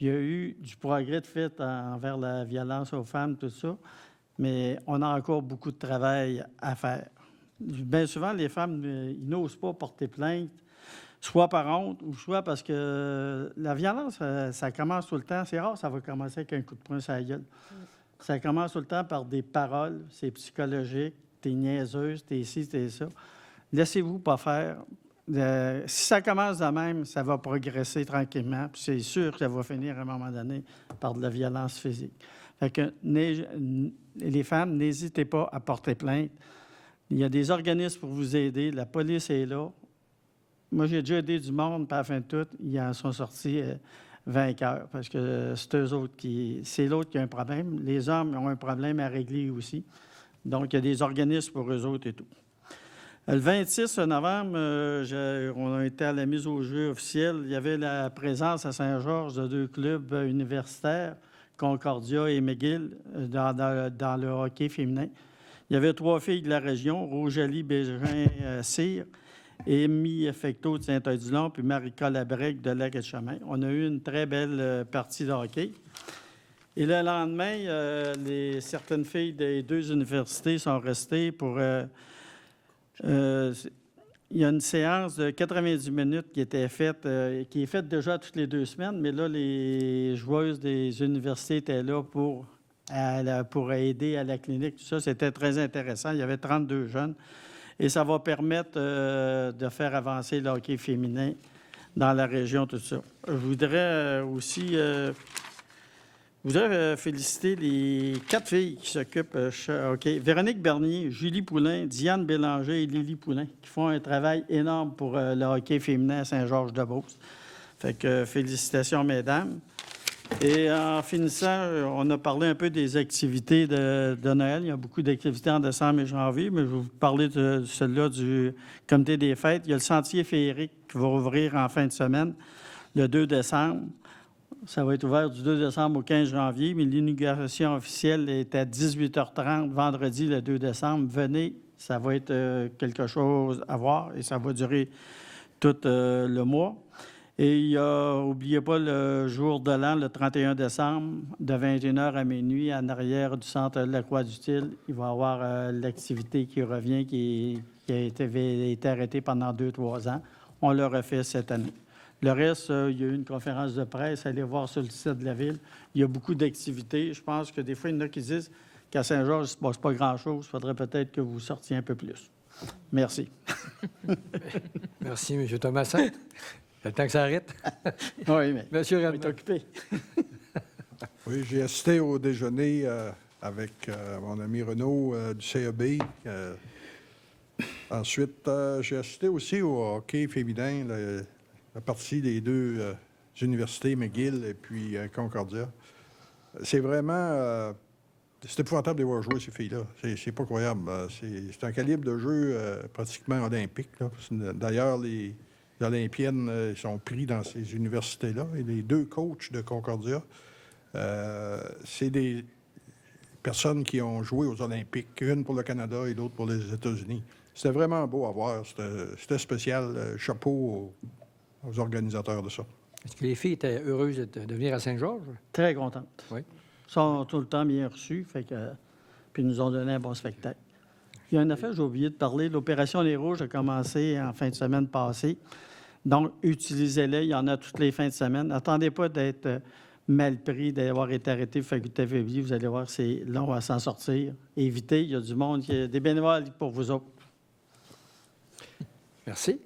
Il y a eu du progrès de fait envers la violence aux femmes, tout ça, mais on a encore beaucoup de travail à faire. Bien souvent, les femmes, ils n'osent pas porter plainte, soit par honte ou soit parce que la violence, ça commence tout le temps. C'est rare, ça va commencer avec un coup de poing sur la gueule. Ça commence tout le temps par des paroles, c'est psychologique, t'es niaiseuse, t'es ci, t'es ça. Laissez-vous pas faire. Si ça commence de même, ça va progresser tranquillement, puis c'est sûr que ça va finir à un moment donné par de la violence physique. Fait que les femmes, n'hésitez pas à porter plainte. Il y a des organismes pour vous aider. La police est là. Moi, j'ai déjà aidé du monde, puis à la fin de tout, ils en sont sortis vainqueurs, parce que c'est l'autre qui a un problème. Les hommes ont un problème à régler aussi. Donc, il y a des organismes pour eux autres et tout. Le 26 novembre, on a été à la mise au jeu officielle. Il y avait la présence à Saint-Georges de 2 clubs universitaires, Concordia et McGill, dans le hockey féminin. Il y avait 3 filles de la région, Rosalie Bégin-Cyr, Amy Effecto de Saint-Odilon, puis Marika Labrec de Lac-Etchemin. On a eu une très belle partie de hockey. Et le lendemain, certaines filles des 2 universités sont restées pour... il y a une séance de 90 minutes qui était faite, qui est faite déjà toutes les 2 semaines, mais là, les joueuses des universités étaient là pour aider à la clinique, tout ça. C'était très intéressant. Il y avait 32 jeunes. et ça va permettre de faire avancer le hockey féminin dans la région, tout ça. Je voudrais aussi féliciter les 4 filles qui s'occupent hockey. Véronique Bernier, Julie Poulain, Diane Bélanger et Lily Poulain, qui font un travail énorme pour le hockey féminin à Saint-Georges-de-Beauce. Fait que félicitations, mesdames. Et en finissant, on a parlé un peu des activités de Noël. Il y a beaucoup d'activités en décembre et janvier, mais je vais vous parler de celle-là du Comité des fêtes. Il y a le sentier féerique qui va ouvrir en fin de semaine, le 2 décembre. Ça va être ouvert du 2 décembre au 15 janvier, mais l'inauguration officielle est à 18h30, vendredi, le 2 décembre. Venez, ça va être quelque chose à voir et ça va durer tout le mois. Et il y a, n'oubliez pas, le jour de l'an, le 31 décembre, de 21h à minuit, en arrière du centre de la Croix-du-Til. Il va y avoir l'activité qui revient, qui a été arrêtée pendant 2-3 ans. On le refait cette année. Le reste, il y a eu une conférence de presse, allez voir sur le site de la Ville. Il y a beaucoup d'activités. Je pense que des fois, il y en a qui disent qu'à Saint-Georges, il ne se passe pas grand-chose. Il faudrait peut-être que vous sortiez un peu plus. Merci. Merci, M. Thomasin. Il y a le temps que ça arrête. Oui, mais Monsieur on est Redmond. occupé. Oui, j'ai assisté au déjeuner avec mon ami Renaud du CEB. Ensuite, j'ai assisté aussi au hockey féminin, la partie des 2 universités, McGill et puis Concordia. C'est vraiment... c'est épouvantable de les voir jouer, ces filles-là. C'est pas croyable. C'est un calibre de jeu pratiquement olympique, là. D'ailleurs, les Olympiennes sont pris dans ces universités-là. Et les 2 coachs de Concordia, c'est des personnes qui ont joué aux Olympiques, une pour le Canada et l'autre pour les États-Unis. C'était vraiment beau à voir. C'était spécial. Chapeau aux organisateurs de ça. Est-ce que les filles étaient heureuses de venir à Saint-Georges? Très contentes. Oui. Ils sont tout le temps bien reçus, puis ils nous ont donné un bon spectacle. Il y a une affaire, j'ai oublié de parler. L'opération Les Rouges a commencé en fin de semaine passée. Donc, utilisez-les. Il y en a toutes les fins de semaine. N'attendez pas d'être mal pris, d'avoir été arrêté, faculté affaiblie. Vous allez voir, c'est long à s'en sortir. Évitez, il y a du monde, il y a des bénévoles pour vous autres. Merci.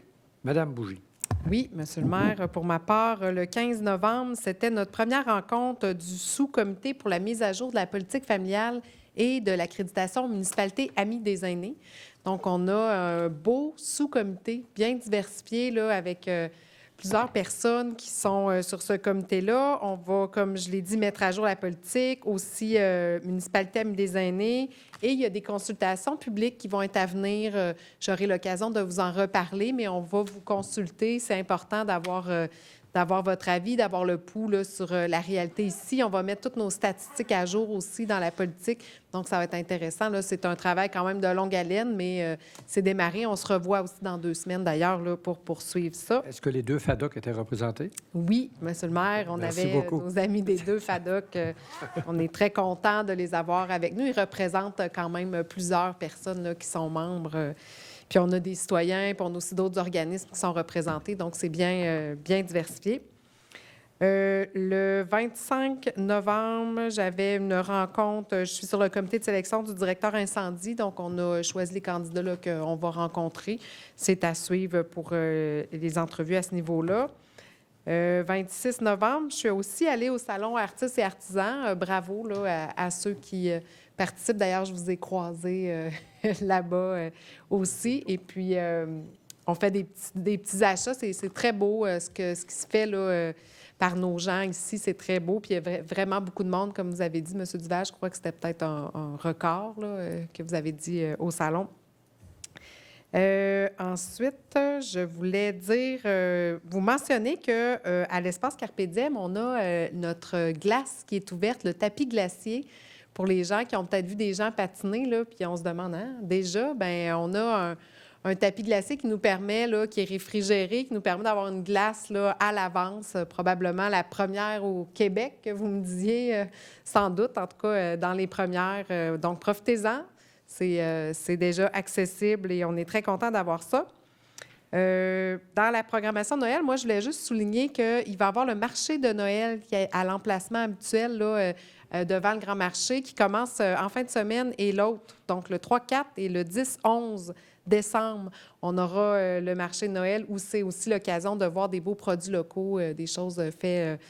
Madame Bougie. Oui, Monsieur le maire. Pour ma part, le 15 novembre, c'était notre première rencontre du sous-comité pour la mise à jour de la politique familiale et de l'accréditation municipalité Amis des aînés. Donc, on a un beau sous-comité bien diversifié là, avec plusieurs personnes qui sont sur ce comité-là. On va, comme je l'ai dit, mettre à jour la politique, aussi municipalité Amis des aînés. Et il y a des consultations publiques qui vont être à venir. J'aurai l'occasion de vous en reparler, mais on va vous consulter. C'est important d'avoir votre avis, d'avoir le pouls là, sur la réalité ici. On va mettre toutes nos statistiques à jour aussi dans la politique. Donc, ça va être intéressant. Là. C'est un travail quand même de longue haleine, mais c'est démarré. On se revoit aussi dans 2 semaines, d'ailleurs, là, pour poursuivre ça. Est-ce que les 2 FADOC étaient représentés? Oui, Monsieur le maire, on Merci avait beaucoup. nos amis des 2 FADOC. On est très contents de les avoir avec nous. Ils représentent quand même plusieurs personnes là, qui sont membres. Puis on a des citoyens, puis on a aussi d'autres organismes qui sont représentés. Donc, c'est bien diversifié. Le 25 novembre, j'avais une rencontre. Je suis sur le comité de sélection du directeur incendie. Donc, on a choisi les candidats là, qu'on va rencontrer. C'est à suivre pour les entrevues à ce niveau-là. 26 novembre, je suis aussi allée au salon Artistes et artisans. Bravo là, à ceux qui participent. D'ailleurs, je vous ai croisés là-bas aussi. Et puis, on fait des petits achats. C'est très beau ce qui se fait là, par nos gens ici. C'est très beau. Puis, il y a vraiment beaucoup de monde, comme vous avez dit, M. Duval. Je crois que c'était peut-être un record là, que vous avez dit au salon. Ensuite, je voulais dire, vous mentionnez que à l'espace Carpe Diem, on a notre glace qui est ouverte, le tapis glacier, pour les gens qui ont peut-être vu des gens patiner, là, puis on se demande, déjà, bien, on a un tapis glacé qui nous permet, là, qui est réfrigéré, qui nous permet d'avoir une glace là, à l'avance, probablement la première au Québec, que vous me disiez, sans doute, en tout cas, dans les premières. Donc, profitez-en. C'est déjà accessible et on est très content d'avoir ça. Dans la programmation de Noël, moi, je voulais juste souligner qu'il va y avoir le marché de Noël qui est à l'emplacement habituel là, devant le Grand Marché qui commence en fin de semaine et l'autre, donc le 3-4 et le 10-11 décembre, on aura le marché de Noël où c'est aussi l'occasion de voir des beaux produits locaux, des choses faites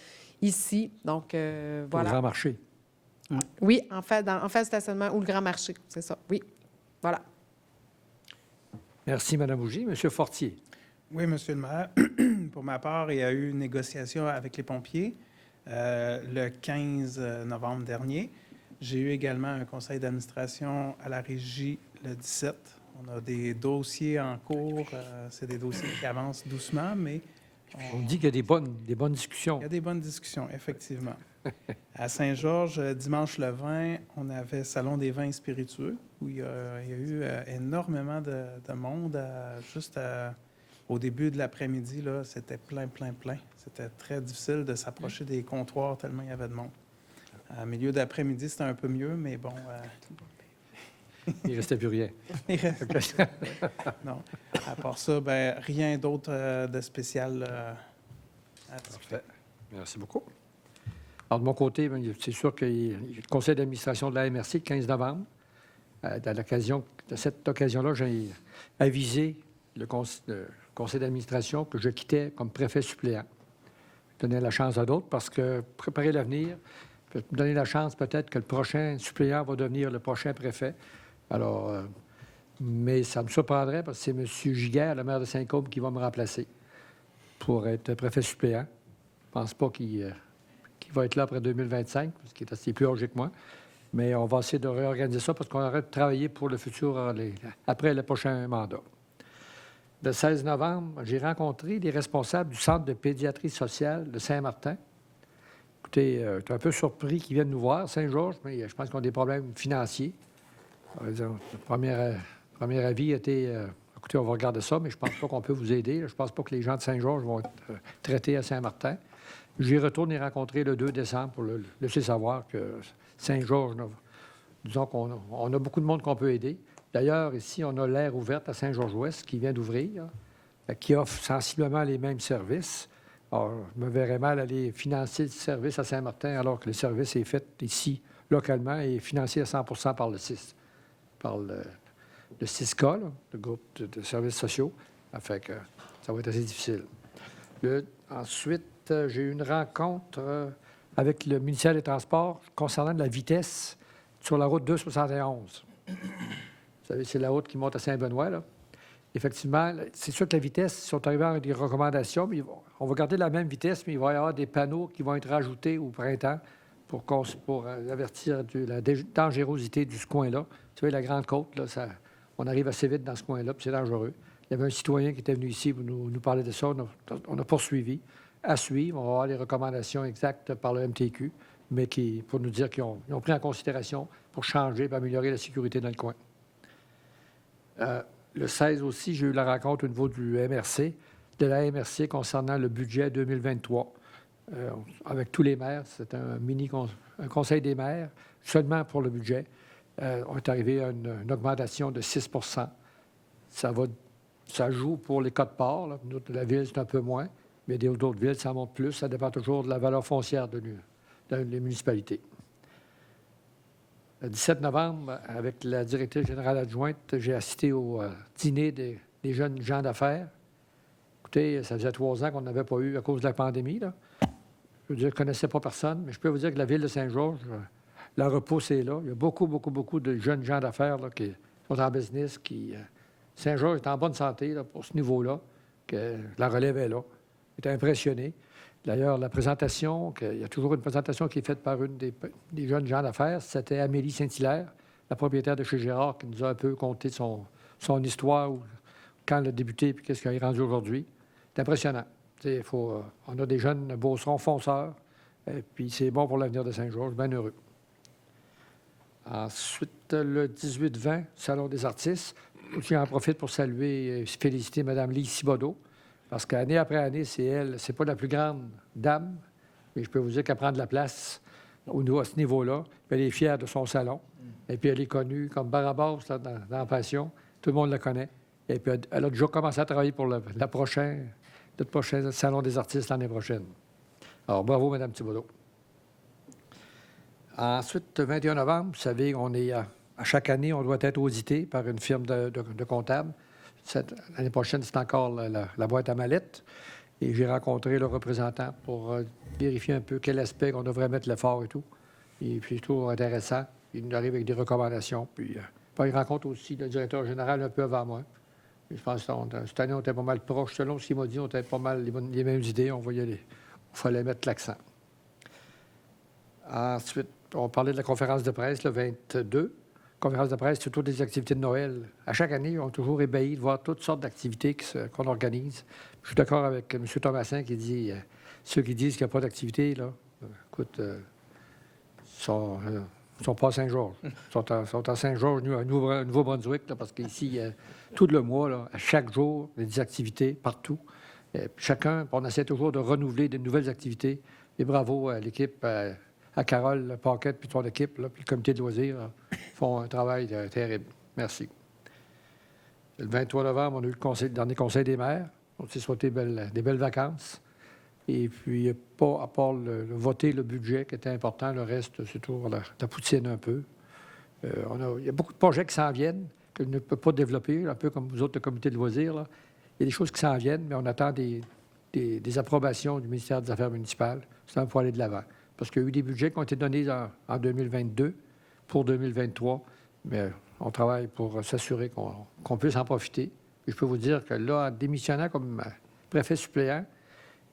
ici. Donc, Pour le voilà. grand marché. Oui, en fait du stationnement ou le grand marché, c'est ça. Oui, voilà. Merci, Mme Bougie. Monsieur Fortier. Oui, Monsieur le maire. Pour ma part, il y a eu une négociation avec les pompiers le 15 novembre dernier. J'ai eu également un conseil d'administration à la régie le 17. On a des dossiers en cours. C'est des dossiers qui avancent doucement, mais... On dit qu'il y a des bonnes discussions. Il y a des bonnes discussions, effectivement. À Saint-Georges, dimanche le 20, on avait Salon des vins et spiritueux, où il y a eu énormément de monde. Au début de l'après-midi, là, c'était plein. C'était très difficile de s'approcher des comptoirs tellement il y avait de monde. À milieu d'après-midi, c'était un peu mieux, mais bon... Il ne restait plus rien. Non. À part ça, rien d'autre de spécial à discuter. Parfait. Merci beaucoup. Alors, de mon côté, c'est sûr qu'il y a le conseil d'administration de la MRC le 15 novembre. De cette occasion-là, j'ai avisé le conseil d'administration que je quittais comme préfet suppléant. Je donnais la chance à d'autres parce que préparer l'avenir, me donner la chance peut-être que le prochain suppléant va devenir le prochain préfet. Alors, mais ça me surprendrait parce que c'est M. Giguère, le maire de Saint-Côme, qui va me remplacer pour être préfet suppléant. Je ne pense pas qu'il va être là après 2025, parce qu'il est assez plus âgé que moi. Mais on va essayer de réorganiser ça parce qu'on arrête de travailler pour le futur, après le prochain mandat. Le 16 novembre, j'ai rencontré les responsables du Centre de pédiatrie sociale de Saint-Martin. Écoutez, je suis un peu surpris qu'ils viennent nous voir, Saint-Georges, mais je pense qu'ils ont des problèmes financiers. Le premier avis était, écoutez, on va regarder ça, mais je ne pense pas qu'on peut vous aider. Je ne pense pas que les gens de Saint-Georges vont être traités à Saint-Martin. J'y retourne les rencontrer le 2 décembre pour le laisser savoir que Saint-Georges, disons qu'on a beaucoup de monde qu'on peut aider. D'ailleurs, ici, on a l'aire ouverte à Saint-Georges-Ouest qui vient d'ouvrir, qui offre sensiblement les mêmes services. Alors, je me verrais mal aller financer le service à Saint-Martin alors que le service est fait ici, localement, et financé à 100 par le CIS. Par le CISCA, là, le groupe de services sociaux. Ça fait que ça va être assez difficile. Ensuite, j'ai eu une rencontre avec le ministère des Transports concernant la vitesse sur la route 271. Vous savez, c'est la route qui monte à Saint-Benoît, là. Effectivement, c'est sûr que la vitesse, ils sont arrivés avec des recommandations, mais on va garder la même vitesse, mais il va y avoir des panneaux qui vont être rajoutés au printemps pour avertir de la dangerosité de ce coin-là. Tu vois, la Grande Côte, là, on arrive assez vite dans ce coin-là, puis c'est dangereux. Il y avait un citoyen qui était venu ici pour nous parler de ça. On a poursuivi. À suivre, on va avoir les recommandations exactes par le MTQ, mais pour nous dire qu'ils ont pris en considération pour changer et améliorer la sécurité dans le coin. Le 16 aussi, j'ai eu la rencontre au niveau de la MRC concernant le budget 2023. Avec tous les maires, c'est un conseil des maires, seulement pour le budget. On est arrivé à une augmentation de 6 Ça joue pour les Côtes-Ports. Là. La ville, c'est un peu moins, mais d'autres villes, ça monte plus. Ça dépend toujours de la valeur foncière des municipalités. Le 17 novembre, avec la directrice générale adjointe, j'ai assisté au dîner des jeunes gens d'affaires. Écoutez, ça faisait 3 ans qu'on n'avait pas eu à cause de la pandémie, là. Je veux dire, je ne connaissais pas personne, mais je peux vous dire que la ville de Saint-Georges, la repousse est là. Il y a beaucoup de jeunes gens d'affaires là, qui sont en business. Saint-Georges est en bonne santé là, pour ce niveau-là, que la relève est là. J'étais impressionné. D'ailleurs, la présentation, il y a toujours une présentation qui est faite par une des jeunes gens d'affaires. C'était Amélie Saint-Hilaire, la propriétaire de chez Gérard, qui nous a un peu conté son histoire, quand elle a débuté et qu'est-ce qu'elle est rendu aujourd'hui. C'est impressionnant. On a des jeunes beaucerons fonceurs, et puis c'est bon pour l'avenir de Saint-Georges, bien heureux. Ensuite, le 18-20, Salon des artistes. J'en profite pour saluer et féliciter Mme Lise Thibodeau, parce qu'année après année, c'est pas la plus grande dame, mais je peux vous dire qu'elle prend de la place à ce niveau-là. Elle est fière de son salon, et puis elle est connue comme Barabas dans Passion. Tout le monde la connaît. Et puis elle a déjà commencé à travailler pour le prochain Salon des artistes l'année prochaine. Alors, bravo, Mme Thibodeau. Ensuite, le 21 novembre, vous savez, on est À chaque année, on doit être audité par une firme de comptables. L'année prochaine, c'est encore la boîte à mallettes. Et j'ai rencontré le représentant pour vérifier un peu quel aspect on devrait mettre l'effort et tout. Et puis, c'est toujours intéressant. Il nous arrive avec des recommandations. Puis il rencontre aussi le directeur général un peu avant moi. Et je pense que cette année, on était pas mal proche. Selon ce qu'il m'a dit, on était pas mal les mêmes idées. On va y aller. Il fallait mettre l'accent. Ensuite, on parlait de la conférence de presse, le 22. Conférence de presse, c'est toutes les activités de Noël. À chaque année, on est toujours ébahis de voir toutes sortes d'activités qu'on organise. Je suis d'accord avec M. Thomasin qui dit ceux qui disent qu'il n'y a pas d'activité, là, écoute, sont pas à Saint-Georges. Ils sont à Saint-Georges, à Nouveau-Brunswick, là, parce qu'ici, tout le mois, là, à chaque jour, il y a des activités partout. Chacun, on essaie toujours de renouveler de nouvelles activités. Et bravo à l'équipe, à Carole Paquette puis son équipe, là, puis le comité de loisirs, là, font un travail terrible. Merci. Le 23 novembre, on a eu le dernier conseil des maires. On s'est souhaité des belles vacances. Et puis, pas à part le voter le budget qui était important, le reste, c'est toujours la poutine un peu. Il y a beaucoup de projets qui s'en viennent, que je ne peux pas développer, un peu comme vous autres, le comité de loisirs, là. Il y a des choses qui s'en viennent, mais on attend des approbations du ministère des Affaires municipales. C'est pour aller de l'avant. Parce qu'il y a eu des budgets qui ont été donnés en 2022 pour 2023, mais on travaille pour s'assurer qu'on puisse en profiter. Et je peux vous dire que là, en démissionnant comme préfet suppléant,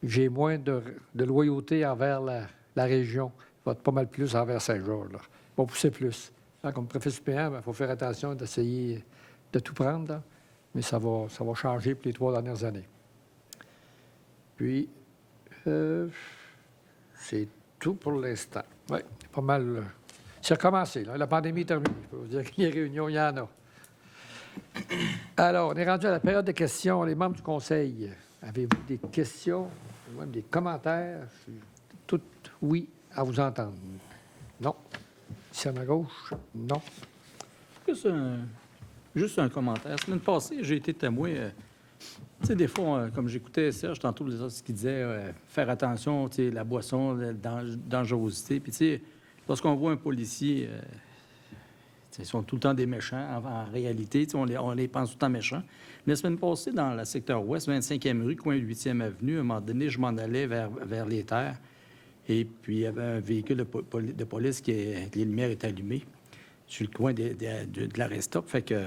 j'ai moins de loyauté envers la région. Il va être pas mal plus envers Saint-Georges. Là. Il va pousser plus. Là, comme préfet suppléant, il faut faire attention d'essayer de tout prendre, là. Mais ça va changer pour les 3 dernières années. Puis, c'est tout pour l'instant. Oui, pas mal. C'est recommencé, là. La pandémie est terminée. Je peux vous dire que les réunions, il y en a. Alors, on est rendu à la période de questions. Les membres du Conseil, avez-vous des questions, ou même des commentaires? Je suis tout oui à vous entendre. Non. Ici à ma gauche, non. Juste un commentaire. La semaine passée, j'ai été témoin. Tu sais, des fois, comme j'écoutais Serge, tantôt, les autres qui disaient faire attention, tu sais, la boisson, la dangerosité. Puis, tu sais, lorsqu'on voit un policier, ils sont tout le temps des méchants en réalité. Tu sais, on les pense tout le temps méchants. Mais la semaine passée, dans le secteur ouest, 25e rue, coin 8e avenue, à un moment donné, je m'en allais vers les terres. Et puis, il y avait un véhicule de police les lumières étaient allumées sur le coin de l'arrêt-stop. Fait que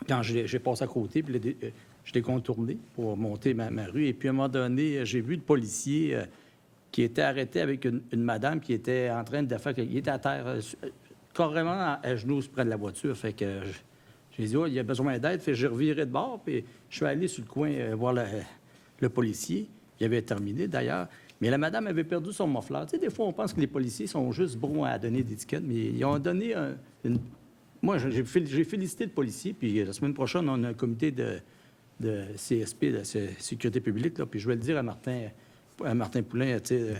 quand j'ai passé à côté, puis je l'ai contourné pour monter ma rue. Et puis, à un moment donné, j'ai vu le policier qui était arrêté avec une madame qui était en train de faire... Il était à terre, carrément à genoux près de la voiture. Fait que j'ai dit, oh, il a besoin d'aide. Fait que j'ai reviré de bord, puis je suis allé sur le coin voir le policier. Il avait terminé, d'ailleurs. Mais la madame avait perdu son mofleur. Tu sais, des fois, on pense que les policiers sont juste bons à donner des étiquettes, mais ils ont donné Moi, j'ai félicité le policier, puis la semaine prochaine, on a un comité de CSP, de sécurité publique, là, puis je vais le dire à Martin Poulin, tu sais,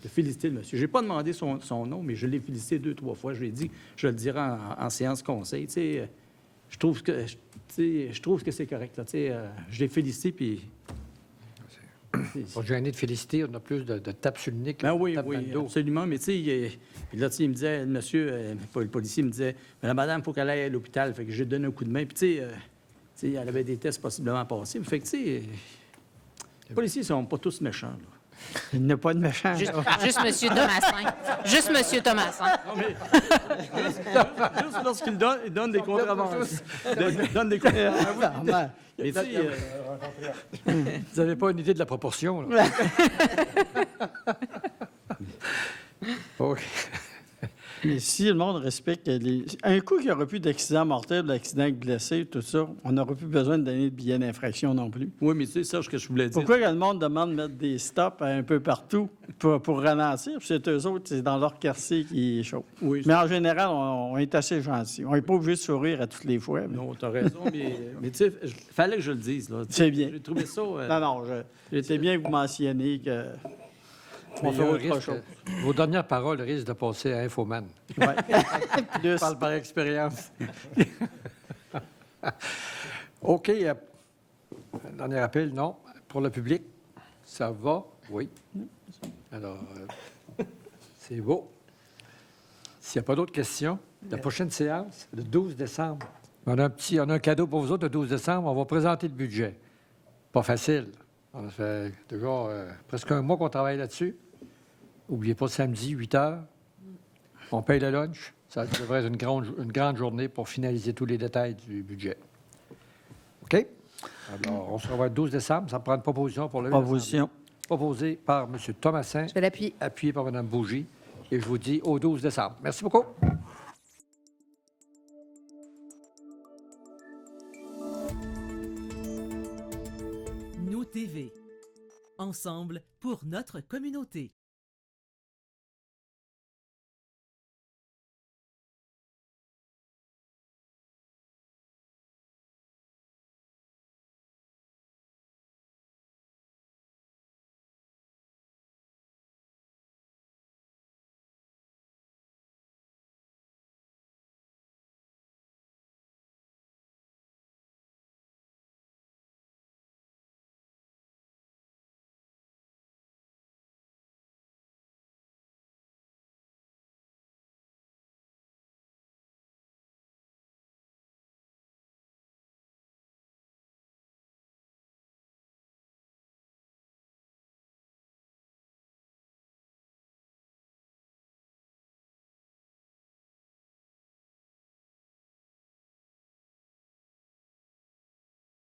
de féliciter le monsieur. Je n'ai pas demandé son nom, mais je l'ai félicité 2-3 fois. Je lui ai dit, je le dirai en séance conseil. Tu sais, je trouve que c'est correct. Là, tu sais, je l'ai félicité, puis... Pas gêné de féliciter, on a plus de tapes sur le nez que oui, de tapes dans le dos. absolument. Mais tu sais, il me disait, le monsieur, le policier me disait, mais la madame, il faut qu'elle aille à l'hôpital. Fait que j'ai donné un coup de main. Puis tu sais, elle avait des tests possiblement passés. Fait que tu sais, les policiers ne sont pas tous méchants, là. Il n'y a pas de méchant. Juste M. Thomasin. Juste M. Thomasin. Non, mais juste lorsqu'il donne des contraventions. Donne des contraventions. Mais tu sais, vous n'avez pas une idée de la proportion, là. OK. Mais si le monde respecte un coup qu'il n'y aurait plus d'accident mortel, d'accident avec blessé, tout ça, on n'aurait plus besoin de donner de billets d'infraction non plus. oui, mais tu sais, Serge, ce que je voulais dire. Pourquoi que le monde demande de mettre des stops un peu partout pour ralentir? Puis c'est eux autres, c'est dans leur quartier qui est chaud. Oui, mais en général, on est assez gentil. On n'est pas obligé de sourire à toutes les fois. Mais... Non, tu as raison, mais tu sais, il fallait que je le dise. Là. C'est bien. J'ai trouvé ça... Non, j'étais bien que vous mentionniez que... On fait autre chose. Vos dernières paroles risquent de passer à Infoman. Oui. Je parle par expérience. OK. Dernier appel, non. Pour le public, ça va? Oui. Alors, c'est beau. S'il n'y a pas d'autres questions, La prochaine séance, le 12 décembre. On a un cadeau pour vous autres le 12 décembre. On va présenter le budget. Pas facile. Ça fait déjà presque un mois qu'on travaille là-dessus. N'oubliez pas, samedi, 8 heures. On paye le lunch. Ça devrait être une grande journée pour finaliser tous les détails du budget. OK? Alors, on se revoit le 12 décembre. Ça prend une proposition pour le 8 décembre. Proposition. Proposée par M. Thomassin, Je vais l'appuyer. appuyé par Mme Bougie. Et je vous dis au 12 décembre. Merci beaucoup. Nous TV. Ensemble pour notre communauté.